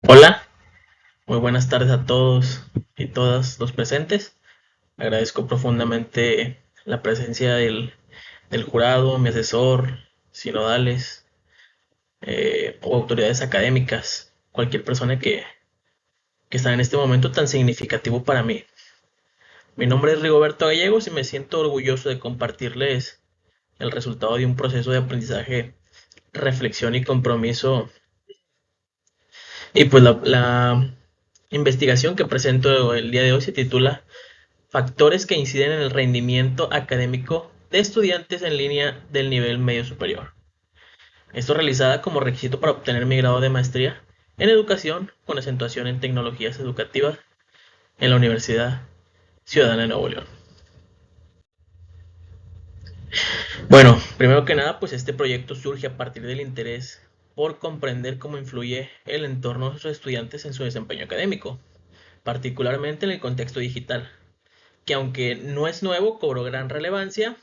Hola, muy buenas tardes a todos y todas los presentes. Agradezco profundamente la presencia del jurado, mi asesor, sinodales o autoridades académicas, cualquier persona que está en este momento tan significativo para mí. Mi nombre es Rigoberto Gallegos y me siento orgulloso de compartirles el resultado de un proceso de aprendizaje, reflexión y compromiso. Y pues la investigación que presento el día de hoy se titula Factores que inciden en el rendimiento académico de estudiantes en línea del nivel medio superior. Esto realizada como requisito para obtener mi grado de maestría en educación con acentuación en tecnologías educativas en la Universidad Ciudadana de Nuevo León. Bueno, primero que nada, pues este proyecto surge a partir del interés por comprender cómo influye el entorno de los estudiantes en su desempeño académico, particularmente en el contexto digital, que aunque no es nuevo, cobró gran relevancia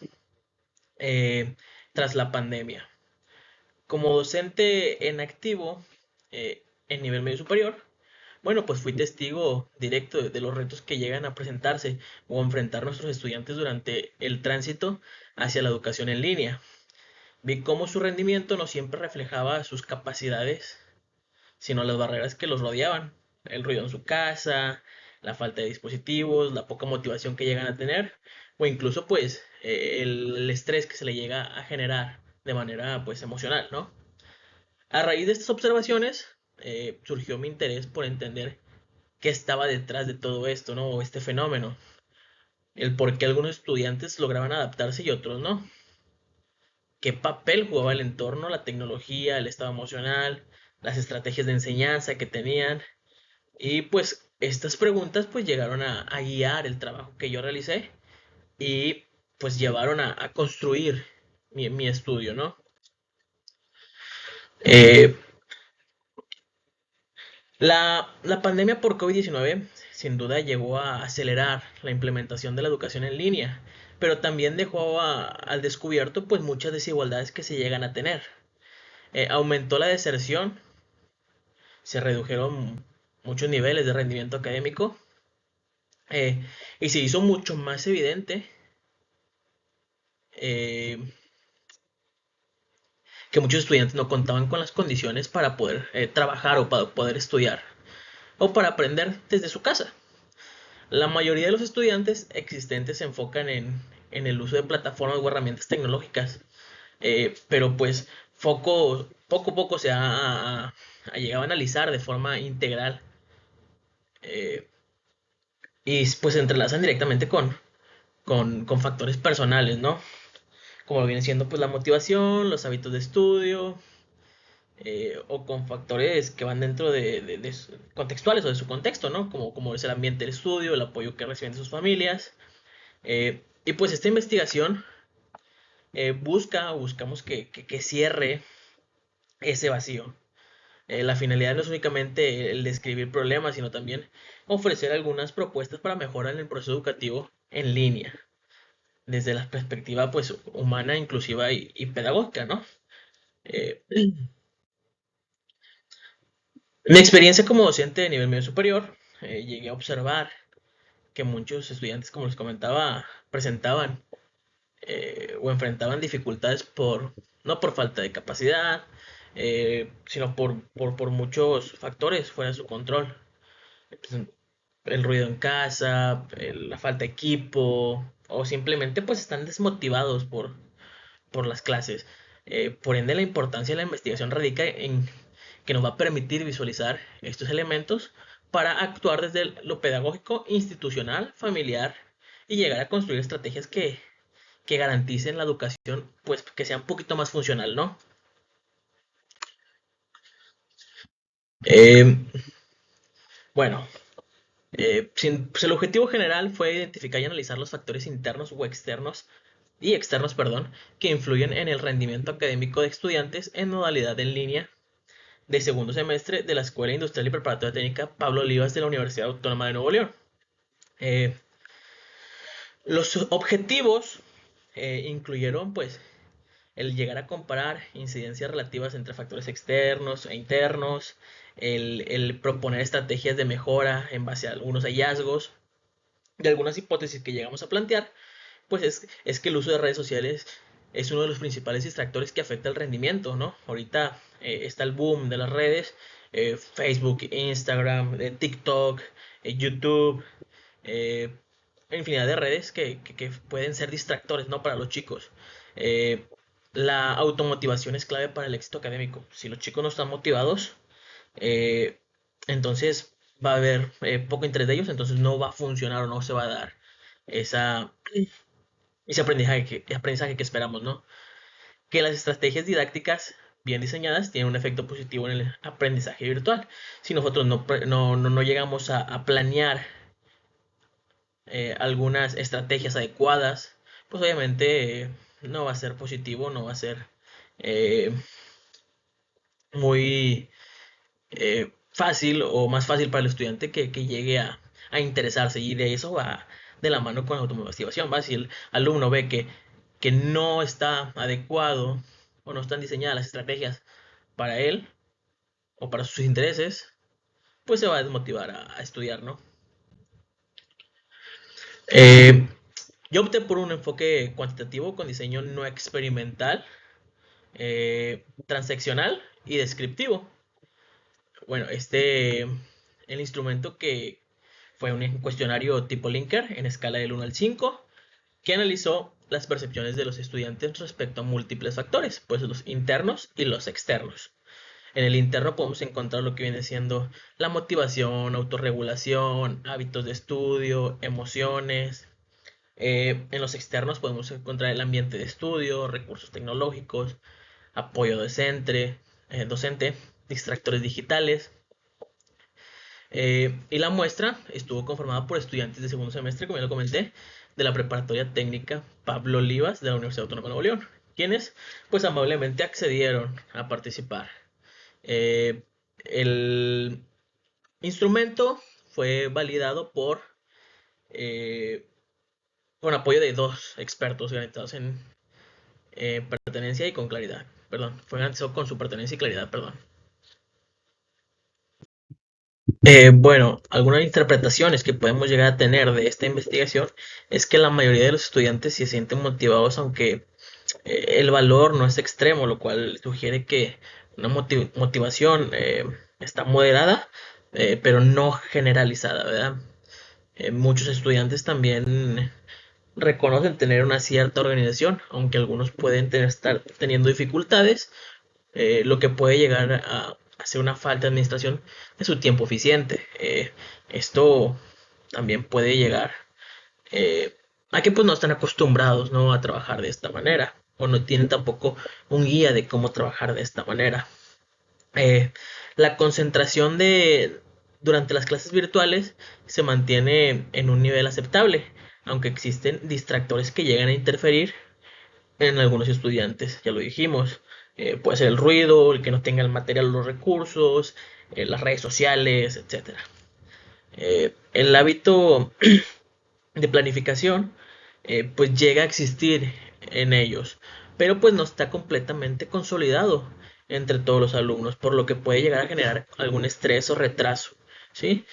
eh, tras la pandemia. Como docente en activo en nivel medio superior, bueno, pues fui testigo directo de los retos que llegan a presentarse o a enfrentar nuestros estudiantes durante el tránsito hacia la educación en línea. Vi cómo su rendimiento no siempre reflejaba sus capacidades, sino las barreras que los rodeaban. El ruido en su casa, la falta de dispositivos, la poca motivación que llegan a tener, o incluso pues el estrés que se le llega a generar de manera pues emocional, ¿no? A raíz de estas observaciones, surgió mi interés por entender qué estaba detrás de todo esto, ¿no? O este fenómeno. El por qué algunos estudiantes lograban adaptarse y otros no. ¿Qué papel jugaba el entorno, la tecnología, el estado emocional, las estrategias de enseñanza que tenían? Y pues estas preguntas pues llegaron a guiar el trabajo que yo realicé y pues llevaron a construir mi estudio, ¿no? Eh, la pandemia por COVID-19 sin duda llegó a acelerar la implementación de la educación en línea, pero también dejó al descubierto pues muchas desigualdades que se llegan a tener. Aumentó la deserción, se redujeron muchos niveles de rendimiento académico eh, y se hizo mucho más evidente eh, que muchos estudiantes no contaban con las condiciones para poder trabajar o para poder estudiar o para aprender desde su casa. La mayoría de los estudiantes existentes se enfocan en el uso de plataformas o herramientas tecnológicas, pero pues poco a poco se ha llegado a analizar de forma integral eh, y pues se entrelazan directamente con factores personales, ¿no? Como viene siendo pues la motivación, los hábitos de estudio, o con factores que van dentro contextuales o de su contexto, ¿no? Como es el ambiente del estudio, el apoyo que reciben de sus familias. Y pues esta investigación buscamos que cierre ese vacío. La finalidad no es únicamente el describir problemas, sino también ofrecer algunas propuestas para mejorar el proceso educativo en línea, desde la perspectiva pues humana, inclusiva y pedagógica, ¿no? Eh, Mi experiencia como docente de nivel medio superior, llegué a observar que muchos estudiantes, como les comentaba, presentaban o enfrentaban dificultades no por falta de capacidad, sino por muchos factores fuera de su control. Pues, el ruido en casa, la falta de equipo, o simplemente pues están desmotivados por las clases. Por ende, la importancia de la investigación radica en que nos va a permitir visualizar estos elementos para actuar desde lo pedagógico, institucional, familiar y llegar a construir estrategias que garanticen la educación, pues que sea un poquito más funcional, ¿no? Eh, bueno, pues el objetivo general fue identificar y analizar los factores internos o externos y externos, perdón, que influyen en el rendimiento académico de estudiantes en modalidad en línea de segundo semestre de la Escuela Industrial y Preparatoria Técnica Pablo Olivas de la Universidad Autónoma de Nuevo León. Eh, los objetivos incluyeron pues el llegar a comparar incidencias relativas entre factores externos e internos, el proponer estrategias de mejora en base a algunos hallazgos de algunas hipótesis que llegamos a plantear, pues es que el uso de redes sociales es uno de los principales distractores que afecta el rendimiento, ¿no? Ahorita está el boom de las redes, Facebook, Instagram, TikTok, YouTube, eh, infinidad de redes que pueden ser distractores, ¿no? Para los chicos. Eh, la automotivación es clave para el éxito académico. Si los chicos no están motivados, eh, entonces va a haber poco interés de ellos, entonces no va a funcionar o no se va a dar esa, aprendizaje que esperamos, ¿no? Que las estrategias didácticas bien diseñadas tienen un efecto positivo en el aprendizaje virtual. Si nosotros no llegamos a planear algunas estrategias adecuadas, pues obviamente no va a ser positivo, no va a ser eh, muy fácil o más fácil para el estudiante que llegue a interesarse, y de eso va de la mano con la automotivación. ¿Va? Si el alumno ve que no está adecuado o no están diseñadas las estrategias para él o para sus intereses, pues se va a desmotivar a estudiar, ¿no? Eh, yo opté por un enfoque cuantitativo con diseño no experimental, transaccional y descriptivo. Bueno, el instrumento que fue un cuestionario tipo Linker en escala del 1 al 5, que analizó las percepciones de los estudiantes respecto a múltiples factores, pues los internos y los externos. En el interno podemos encontrar lo que viene siendo la motivación, autorregulación, hábitos de estudio, emociones. En los externos podemos encontrar el ambiente de estudio, recursos tecnológicos, apoyo docente, distractores digitales. Y la muestra estuvo conformada por estudiantes de segundo semestre, como ya lo comenté, de la preparatoria técnica Pablo Olivas de la Universidad Autónoma de Nuevo León, quienes pues amablemente accedieron a participar. Eh, el instrumento fue validado eh, con apoyo de dos expertos organizados en pertenencia y con claridad. Perdón, fue organizado con su pertenencia y claridad, perdón. Bueno, algunas interpretaciones que podemos llegar a tener de esta investigación es que la mayoría de los estudiantes se sienten motivados, aunque el valor no es extremo, lo cual sugiere que una motivación está moderada, pero no generalizada, ¿verdad? Muchos estudiantes también reconocen tener una cierta organización, aunque algunos pueden estar teniendo dificultades, lo que puede llegar a ser una falta de administración de su tiempo eficiente. Esto también puede llegar eh, a que pues no están acostumbrados, ¿no?, a trabajar de esta manera, o no tienen tampoco un guía de cómo trabajar de esta manera. Eh, la concentración durante las clases virtuales se mantiene en un nivel aceptable, aunque existen distractores que llegan a interferir en algunos estudiantes, ya lo dijimos. Puede ser el ruido, el que no tenga el material o los recursos, las redes sociales, etcétera. El hábito de planificación pues llega a existir en ellos, pero pues no está completamente consolidado entre todos los alumnos, por lo que puede llegar a generar algún estrés o retraso, ¿sí?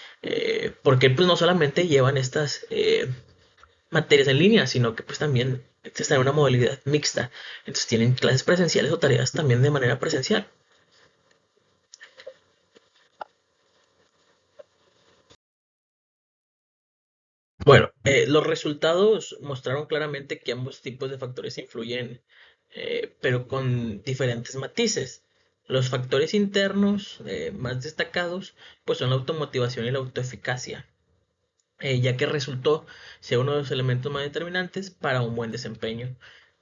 Porque pues no solamente llevan estas materias en línea, sino que pues también está en una modalidad mixta, entonces tienen clases presenciales o tareas también de manera presencial. Bueno, los resultados mostraron claramente que ambos tipos de factores influyen, pero con diferentes matices. Los factores internos más destacados pues son la automotivación y la autoeficacia, ya que resultó ser uno de los elementos más determinantes para un buen desempeño.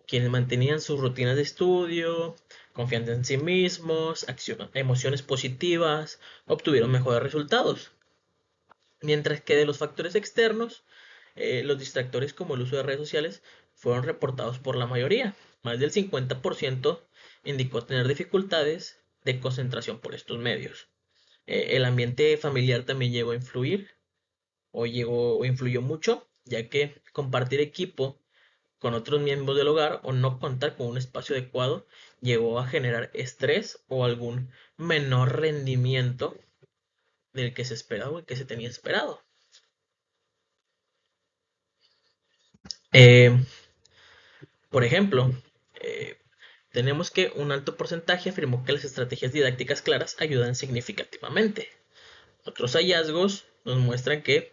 Quienes mantenían sus rutinas de estudio, confianza en sí mismos, emociones positivas, obtuvieron mejores resultados. Mientras que de los factores externos, los distractores como el uso de redes sociales fueron reportados por la mayoría. Más del 50% indicó tener dificultades de concentración por estos medios. El ambiente familiar también llegó a influir o influyó mucho, ya que compartir equipo con otros miembros del hogar o no contar con un espacio adecuado llegó a generar estrés o algún menor rendimiento del que se esperaba o el que se tenía esperado. Eh, por ejemplo, eh, tenemos que un alto porcentaje afirmó que las estrategias didácticas claras ayudan significativamente. Otros hallazgos nos muestran que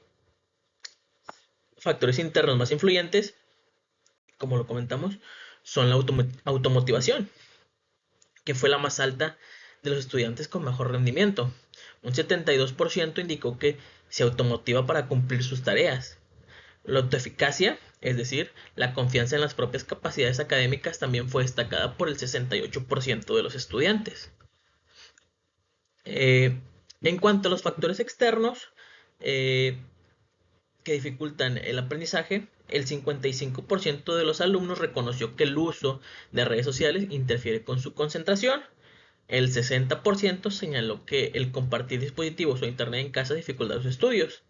factores internos más influyentes, como lo comentamos, son la automotivación, que fue la más alta de los estudiantes con mejor rendimiento. Un 72% indicó que se automotiva para cumplir sus tareas. La autoeficacia, es decir, la confianza en las propias capacidades académicas, también fue destacada por el 68% de los estudiantes. En cuanto a los factores externos eh, que dificultan el aprendizaje, el 55% de los alumnos reconoció que el uso de redes sociales interfiere con su concentración. El 60% señaló que el compartir dispositivos o internet en casa dificulta los estudios.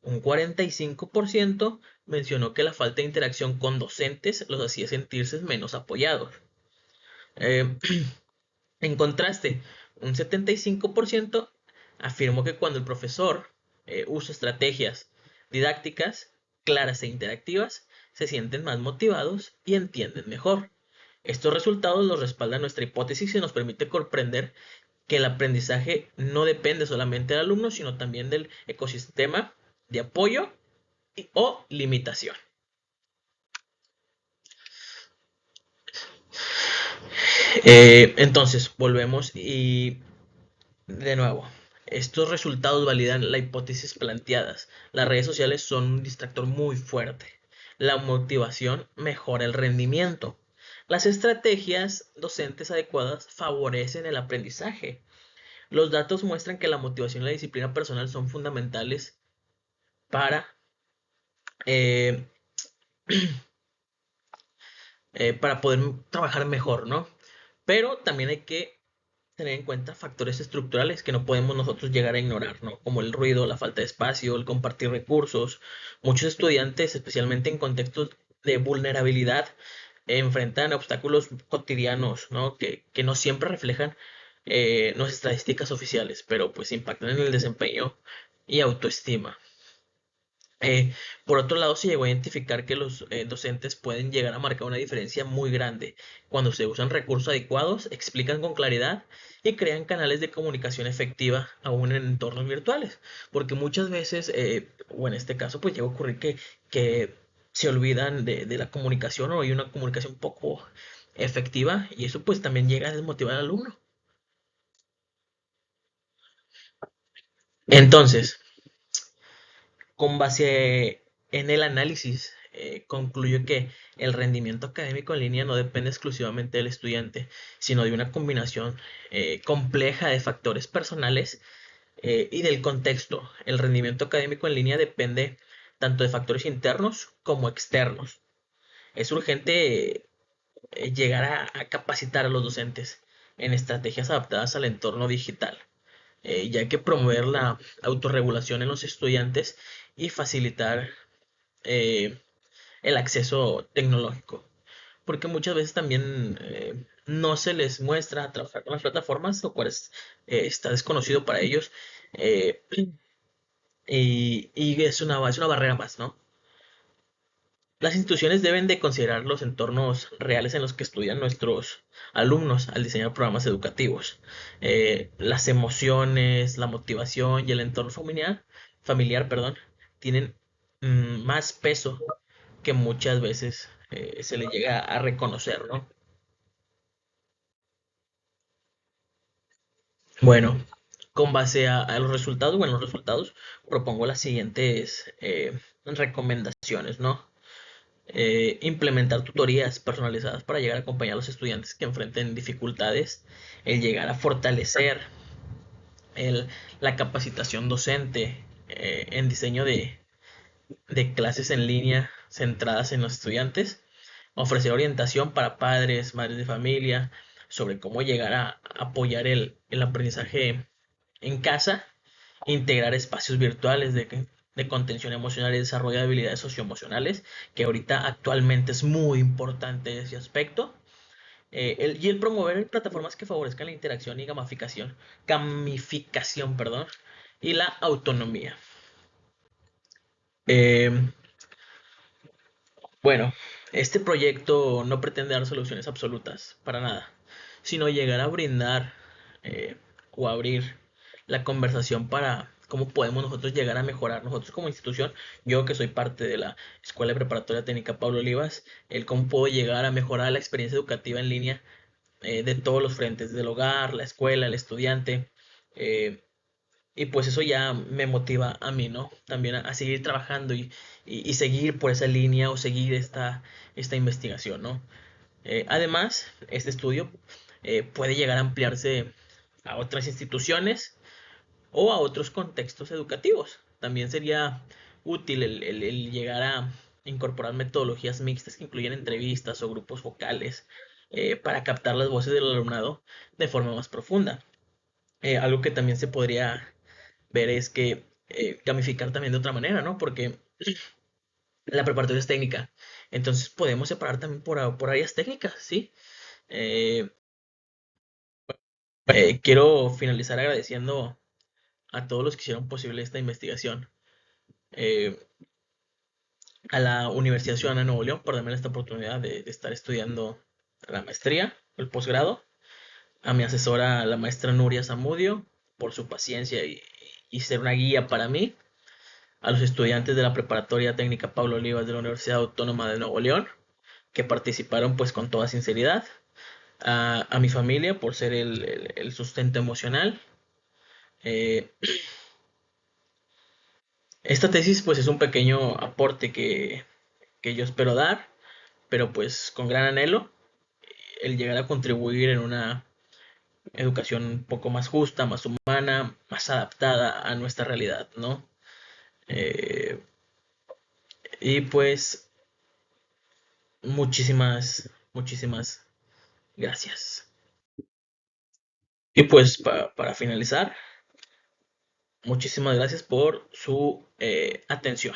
Un 45% mencionó que la falta de interacción con docentes los hacía sentirse menos apoyados. Eh, en contraste, un 75% afirmó que cuando el profesor usa estrategias didácticas claras e interactivas, se sienten más motivados y entienden mejor. Estos resultados los respalda nuestra hipótesis y nos permite comprender que el aprendizaje no depende solamente del alumno, sino también del ecosistema de apoyo o limitación. Entonces, volvemos y de nuevo, estos resultados validan la hipótesis planteadas. Las redes sociales son un distractor muy fuerte. La motivación mejora el rendimiento. Las estrategias docentes adecuadas favorecen el aprendizaje. Los datos muestran que la motivación y la disciplina personal son fundamentales para, eh, para poder trabajar mejor, ¿no? Pero también hay que tener en cuenta factores estructurales que no podemos nosotros llegar a ignorar, ¿no? Como el ruido, la falta de espacio, el compartir recursos. Muchos estudiantes, especialmente en contextos de vulnerabilidad, enfrentan obstáculos cotidianos, ¿no? Que no siempre reflejan nuestras estadísticas oficiales, pero pues impactan en el desempeño y autoestima. Por otro lado, se llegó a identificar que los docentes pueden llegar a marcar una diferencia muy grande cuando se usan recursos adecuados, explican con claridad y crean canales de comunicación efectiva aún en entornos virtuales. Porque muchas veces, o en este caso, pues llega a ocurrir que se olvidan de la comunicación o hay una comunicación poco efectiva y eso pues también llega a desmotivar al alumno. Entonces, con base en el análisis, concluyo que el rendimiento académico en línea no depende exclusivamente del estudiante, sino de una combinación compleja de factores personales y del contexto. El rendimiento académico en línea depende tanto de factores internos como externos. Es urgente llegar a capacitar a los docentes en estrategias adaptadas al entorno digital, ya que promover la autorregulación en los estudiantes y facilitar eh, el acceso tecnológico. Porque muchas veces también no se les muestra trabajar con las plataformas, lo cual está desconocido para ellos. eh, y es una barrera más, ¿no? Las instituciones deben de considerar los entornos reales en los que estudian nuestros alumnos al diseñar programas educativos. Las emociones, la motivación y el entorno familiar, perdón, tienen más peso que muchas veces se le llega a reconocer, ¿no? Bueno, con base a los resultados, bueno, los resultados, propongo las siguientes recomendaciones, ¿no? Implementar tutorías personalizadas para llegar a acompañar a los estudiantes que enfrenten dificultades, el llegar a fortalecer el, la capacitación docente en diseño de clases en línea centradas en los estudiantes, ofrecer orientación para padres, madres de familia, sobre cómo llegar a apoyar el aprendizaje en casa, integrar espacios virtuales de contención emocional y desarrollo de habilidades socioemocionales, que ahorita actualmente es muy importante ese aspecto. Y el promover plataformas que favorezcan la interacción y gamificación, perdón, y la autonomía. Eh, bueno, este proyecto no pretende dar soluciones absolutas, para nada, sino llegar a brindar eh, o abrir la conversación para cómo podemos nosotros llegar a mejorar nosotros como institución. Yo que soy parte de la Escuela de Preparatoria Técnica Pablo Olivas, el cómo puedo llegar a mejorar la experiencia educativa en línea de todos los frentes, del hogar, la escuela, el estudiante. eh, y pues eso ya me motiva a mí, ¿no? También a seguir trabajando y seguir por esa línea o seguir esta investigación, ¿no? Además, este estudio puede llegar a ampliarse a otras instituciones o a otros contextos educativos. También sería útil el llegar a incorporar metodologías mixtas que incluyen entrevistas o grupos focales para captar las voces del alumnado de forma más profunda. Algo que también se podría ver es que gamificar también de otra manera, ¿no? Porque la preparatoria es técnica. Entonces podemos separar también por áreas técnicas, ¿sí? Eh, quiero finalizar agradeciendo a todos los que hicieron posible esta investigación. Eh, a la Universidad Ciudadana de Nuevo León por darme esta oportunidad de estar estudiando la maestría, el posgrado. A mi asesora, la maestra Nuria Zamudio, por su paciencia y ser una guía para mí. A los estudiantes de la Preparatoria Técnica Pablo Olivas de la Universidad Autónoma de Nuevo León, que participaron pues con toda sinceridad. A mi familia por ser el sustento emocional. Eh, esta tesis pues es un pequeño aporte que yo espero dar, pero pues con gran anhelo, el llegar a contribuir en una educación un poco más justa, más humana, más adaptada a nuestra realidad, ¿no? Eh, y pues muchísimas gracias. Y pues para finalizar, muchísimas gracias por su atención.